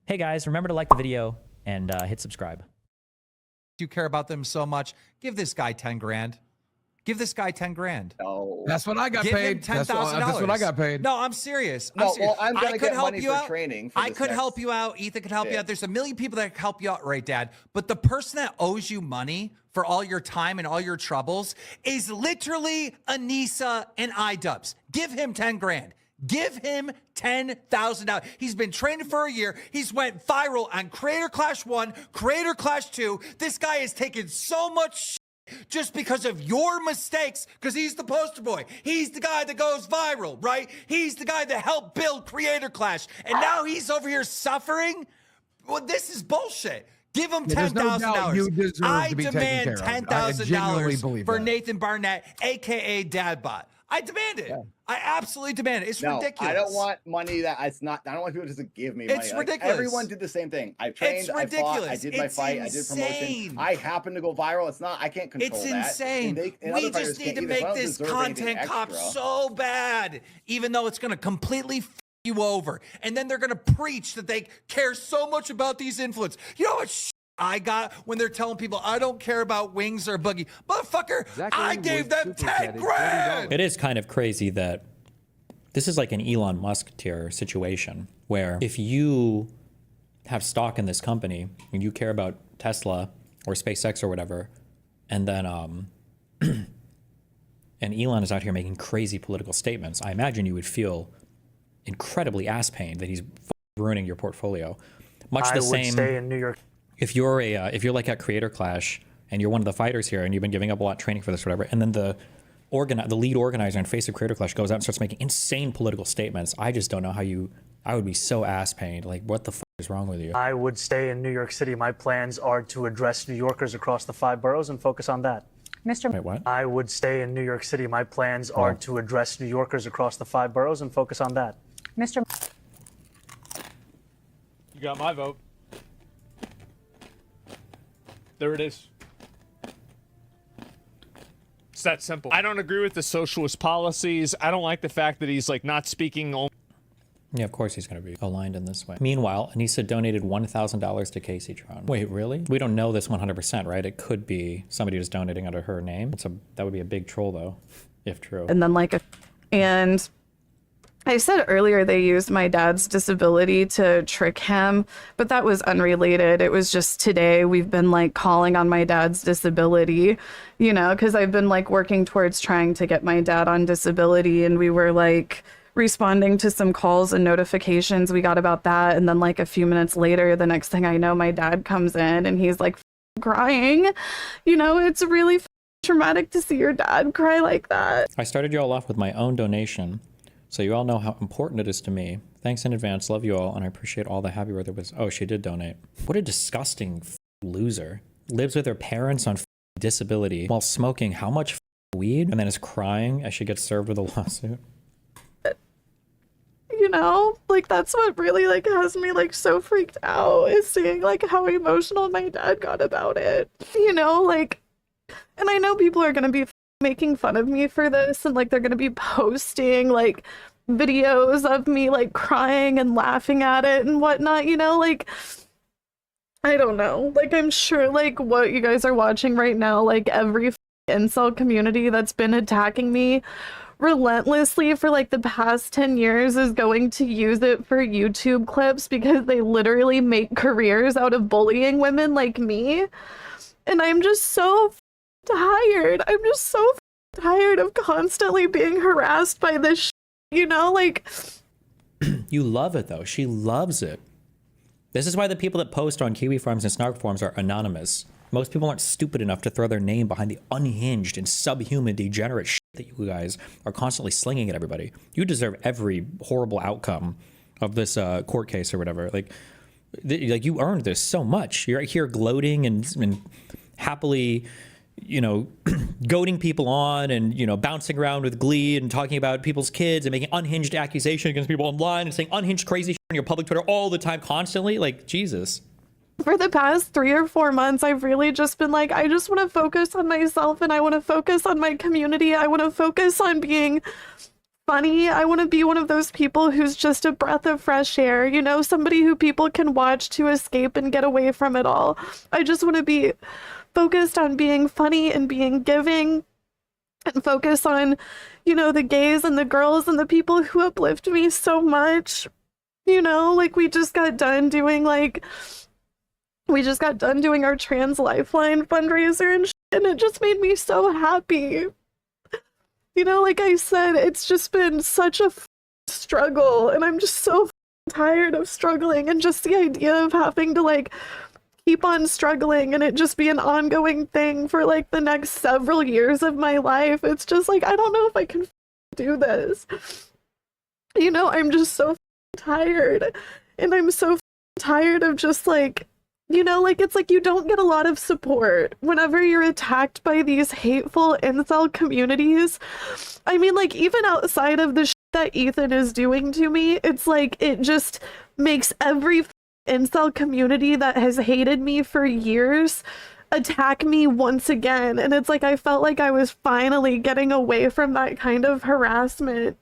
Hey guys, remember to like the video and hit subscribe. You care about them so much. Give this guy 10 grand. Give this guy 10 grand. No. That's what I got Give paid. him $10,000. That's what I got paid. No, I'm serious. No, serious. well, I'm going I to could get help money you for out. training. For I could help you out. Ethan could help you out. There's a million people that can help you out, right, Dad? But the person that owes you money for all your time and all your troubles is literally Anissa and iDubbbz. Give him 10 grand. Give him $10,000. He's been training for a year. He's went viral on Creator Clash 1, Creator Clash 2. This guy has taken so much shit just because of your mistakes, because he's the poster boy. He's the guy that goes viral, right? He's the guy that helped build Creator Clash. And now he's over here suffering? Well, this is bullshit. Give him $10,000. I demand $10,000 for Nathan Barnett, a.k.a. Dadbot. I demand it. Yeah. I absolutely demand it. It's ridiculous. I don't want money that it's not. I don't want people just to give me money. It's ridiculous. Everyone did the same thing. I trained. I fought. I did my fight. I did promotion. I happen to go viral. It's not. I can't control that. It's insane. We just need to make this content cop so bad, even though it's going to completely f you over. And then they're going to preach that they care so much about these influencers. You know what I got when they're telling people I don't care about Wings or Boogie? Motherfucker, I gave them 10 grand. It is kind of crazy that this is like an Elon Musk tier situation where if you have stock in this company and you care about Tesla or SpaceX or whatever, and then and Elon is out here making crazy political statements, I imagine you would feel incredibly ass pained that he's ruining your portfolio. Much the same. I would stay in New York. If you're like at Creator Clash and you're one of the fighters here and you've been giving up a lot of training for this or whatever, and then the lead organizer and face of Creator Clash goes out and starts making insane political statements, I just don't know how I would be so ass pained. Like, what the f is wrong with you? I would stay in New York City. My plans are to address New Yorkers across the 5 boroughs and focus on that. Mr. Wait, what? I would stay in New York City. My plans are to address New Yorkers across the 5 boroughs and focus on that. Mr. You got my vote. There it is. It's that simple. I don't agree with the socialist policies. I don't like the fact that he's like not speaking. Yeah, of course he's going to be aligned in this way. Meanwhile, Anissa donated $1,000 to Casey Tron. Wait, really? We don't know this 100%, right? It could be somebody who's donating under her name. That would be a big troll, though, if true. And then and I said earlier they used my dad's disability to trick him, but that was unrelated. It was just today we've been like calling on my dad's disability, you know, because I've been like working towards trying to get my dad on disability, and we were like responding to some calls and notifications we got about that. And then like a few minutes later, the next thing I know, my dad comes in and he's like crying. You know, it's really traumatic to see your dad cry like that. I started you all off with my own donation, so you all know how important it is to me. Thanks in advance. Love you all, and I appreciate all the happy birthday wishes. Oh, she did donate. What a disgusting loser. Lives with her parents on disability while smoking how much weed, and then is crying as she gets served with a lawsuit. You know, like that's what really like has me like so freaked out, is seeing like how emotional my dad got about it. You know, like, and I know people are gonna be making fun of me for this, and like they're gonna be posting like videos of me like crying and laughing at it and whatnot, you know, like I don't know, like I'm sure like what you guys are watching right now, like every incel community that's been attacking me relentlessly for like the past 10 years is going to use it for YouTube clips, because they literally make careers out of bullying women like me. And I'm just so tired. I'm just so tired of constantly being harassed by this you know, like. You love it though. She loves it. This is why the people that post on Kiwi Farms and Snark Forums are anonymous. Most people aren't stupid enough to throw their name behind the unhinged and subhuman degenerate shit that you guys are constantly slinging at everybody. You deserve every horrible outcome of this court case or whatever. Like you earned this so much. You're here gloating and happily, you know, goading people on and, you know, bouncing around with glee and talking about people's kids and making unhinged accusations against people online and saying unhinged crazy shit on your public Twitter all the time, constantly. Like, Jesus. For the past 3 or 4 months, I've really just been like, I just want to focus on myself, and I want to focus on my community. I want to focus on being funny. I want to be one of those people who's just a breath of fresh air, you know, somebody who people can watch to escape and get away from it all. I just want to be focused on being funny and being giving, and focus on, you know, the gays and the girls and the people who uplift me so much. You know, like we just got done doing our Trans Lifeline fundraiser and shit, and it just made me so happy. You know, like I said, it's just been such a struggle, and I'm just so tired of struggling, and just the idea of having to like keep on struggling and it just be an ongoing thing for like the next several years of my life. It's just like, I don't know if I can do this. You know, I'm just so tired, and I'm so tired of just like, you know, like it's like you don't get a lot of support whenever you're attacked by these hateful incel communities. I mean, like even outside of the shit that Ethan is doing to me, it's like it just makes every incel community that has hated me for years attack me once again. And it's like I felt like I was finally getting away from that kind of harassment.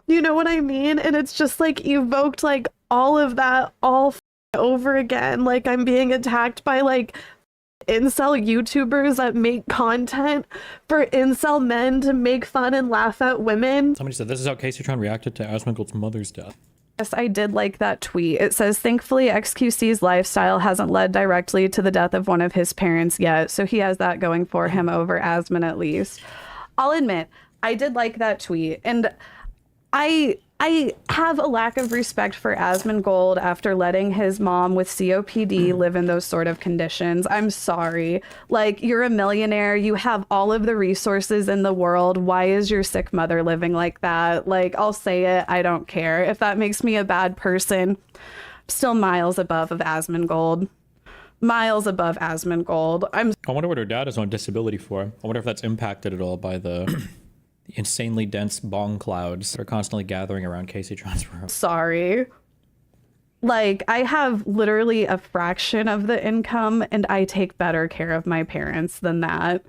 You know what I mean? And it's just like evoked like all of that all over again. Like I'm being attacked by like incel YouTubers that make content for incel men to make fun and laugh at women. Somebody said this is how Casey Tron reacted to Asmongold's mother's death. Yes, I did like that tweet. It says, thankfully, XQC's lifestyle hasn't led directly to the death of one of his parents yet, so he has that going for him over Asmon at least. I'll admit, I did like that tweet, and I have a lack of respect for Asmongold after letting his mom with COPD live in those sort of conditions. I'm sorry. Like, you're a millionaire. You have all of the resources in the world. Why is your sick mother living like that? Like, I'll say it. I don't care. If that makes me a bad person, I'm still miles above of Asmongold. Miles above Asmongold. I wonder what her dad is on disability for. I wonder if that's impacted at all by the insanely dense bong clouds that are constantly gathering around Casey Tron's room. Sorry. Like, I have literally a fraction of the income, and I take better care of my parents than that.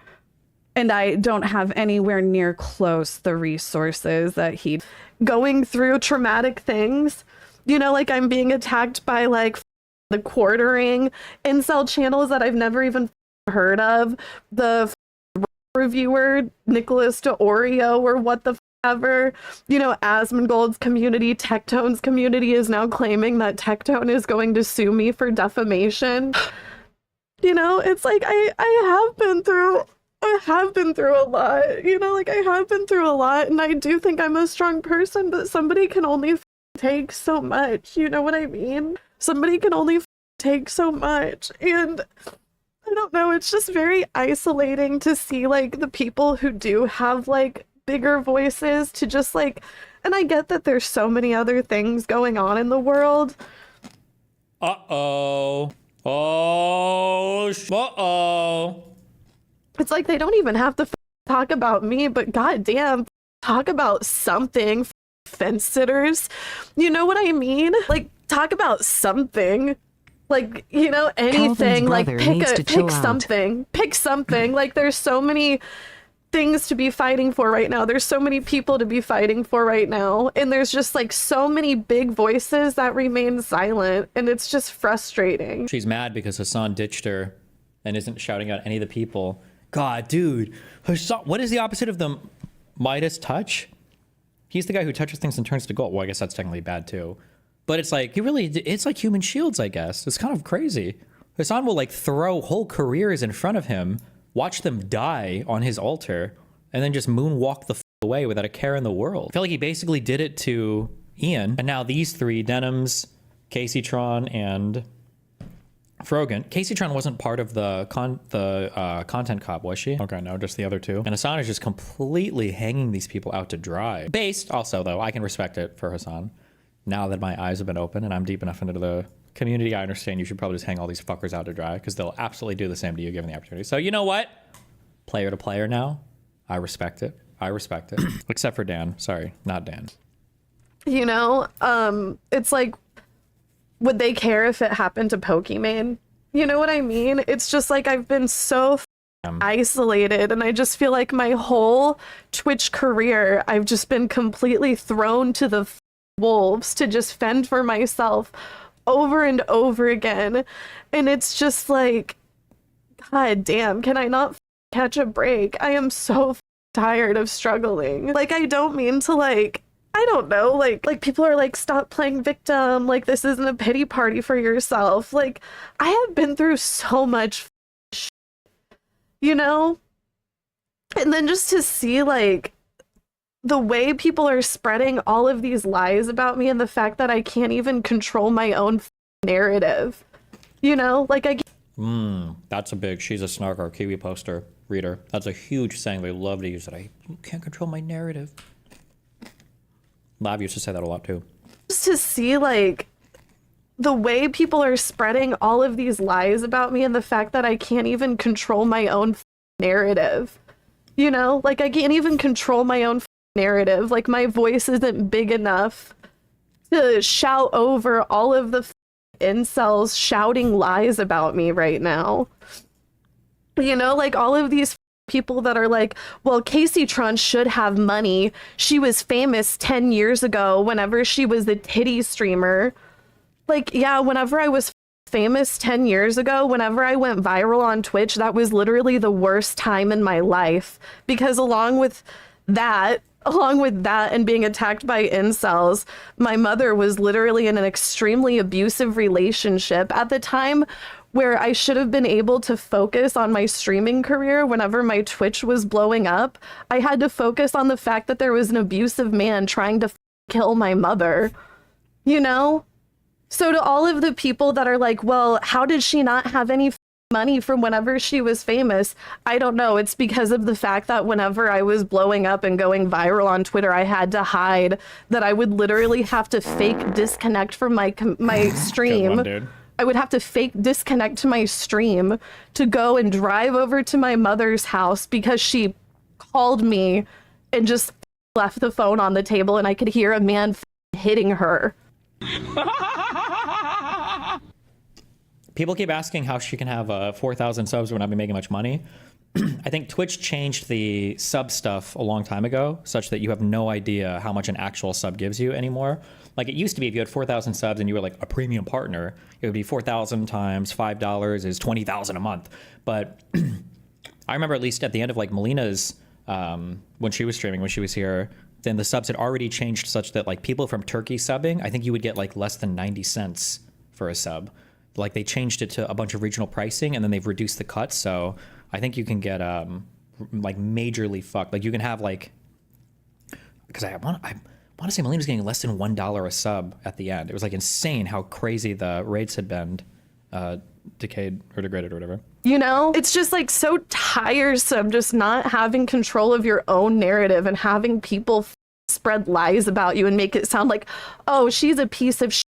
And I don't have anywhere near close the resources that he... Going through traumatic things, you know, like I'm being attacked by like the quartering incel channels that I've never even heard of. The reviewer Nicholas DeOrio or what the ever, you know, Asmongold's community, Tectone's community is now claiming that Tectone is going to sue me for defamation. You know, it's like I have been through a lot, you know, like I have been through a lot, and I do think I'm a strong person, but somebody can only take so much, you know what I mean? Somebody can only take so much, and I don't know, it's just very isolating to see like the people who do have like bigger voices to just like, and I get that there's so many other things going on in the world. Uh-oh. It's like they don't even have to talk about me, but goddamn, talk about something. Fence sitters, you know what I mean? Like talk about something. Like, you know, anything, like pick something. Like there's so many things to be fighting for right now. There's so many people to be fighting for right now. And there's just like so many big voices that remain silent. And it's just frustrating. She's mad because Hassan ditched her and isn't shouting out any of the people. God, dude, Hassan, what is the opposite of the Midas touch? He's the guy who touches things and turns to gold. Well, I guess that's technically bad too. But it's like, it's like human shields, I guess. It's kind of crazy. Hassan will like throw whole careers in front of him, watch them die on his altar, and then just moonwalk the away without a care in the world. I feel like he basically did it to Ian. And now these three, Denims, Casey Tron, and Frogan. Casey Tron wasn't part of the content cop, was she? Okay, no, just the other two. And Hassan is just completely hanging these people out to dry. Based, also, though, I can respect it for Hassan. Now that my eyes have been open and I'm deep enough into the community, I understand you should probably just hang all these fuckers out to dry because they'll absolutely do the same to you given the opportunity. So you know what? Player to player now. I respect it. Except for Dan. Sorry, not Dan. You know, it's like, would they care if it happened to Pokimane? You know what I mean? It's just like I've been so isolated, and I just feel like my whole Twitch career I've just been completely thrown to the wolves to just fend for myself over and over again, and it's just like, god damn, can I not catch a break? I am so tired of struggling. Like, I don't mean to, like, I don't know, like people are like, stop playing victim, like this isn't a pity party for yourself. Like, I have been through so much shit, you know? And then just to see like the way people are spreading all of these lies about me, and the fact that I can't even control my own narrative, you know? Like, That's a big she's a snarker Kiwi poster reader. That's a huge saying. They love to use it. I can't control my narrative. Lav used to say that a lot too. Just to see like the way people are spreading all of these lies about me, and the fact that I can't even control my own narrative, you know? Like, I can't even control my own narrative. Like, my voice isn't big enough to shout over all of the incels shouting lies about me right now. You know, like all of these people that are like, well, Casey Tron should have money. She was famous 10 years ago whenever she was a titty streamer. Like, yeah, whenever I was famous 10 years ago, whenever I went viral on Twitch, that was literally the worst time in my life, because along with that and being attacked by incels, my mother was literally in an extremely abusive relationship at the time, where I should have been able to focus on my streaming career. Whenever my Twitch was blowing up, I had to focus on the fact that there was an abusive man trying to kill my mother, you know? So to all of the people that are like, well, how did she not have any money from whenever she was famous? I don't know. It's because of the fact that whenever I was blowing up and going viral on Twitter, I had to hide, that I would literally have to fake disconnect from my stream. Good one, dude. I would have to fake disconnect to my stream to go and drive over to my mother's house because she called me and just left the phone on the table, and I could hear a man hitting her. People keep asking how she can have 4,000 subs when I've been making much money. I think Twitch changed the sub stuff a long time ago, such that you have no idea how much an actual sub gives you anymore. Like, it used to be, if you had 4,000 subs and you were like a premium partner, it would be 4,000 times $5 is 20,000 a month. But I remember, at least at the end of like Melina's, when she was streaming, when she was here, then the subs had already changed such that like people from Turkey subbing, I think you would get like less than 90 cents for a sub. Like, they changed it to a bunch of regional pricing, and then they've reduced the cuts. So I think you can get like majorly fucked. Like, you can have like, because I want to say Melina was getting less than $1 a sub at the end. It was like insane how crazy the rates had been decayed or degraded or whatever. You know, it's just like so tiresome just not having control of your own narrative and having people spread lies about you and make it sound like, oh, she's a piece of shit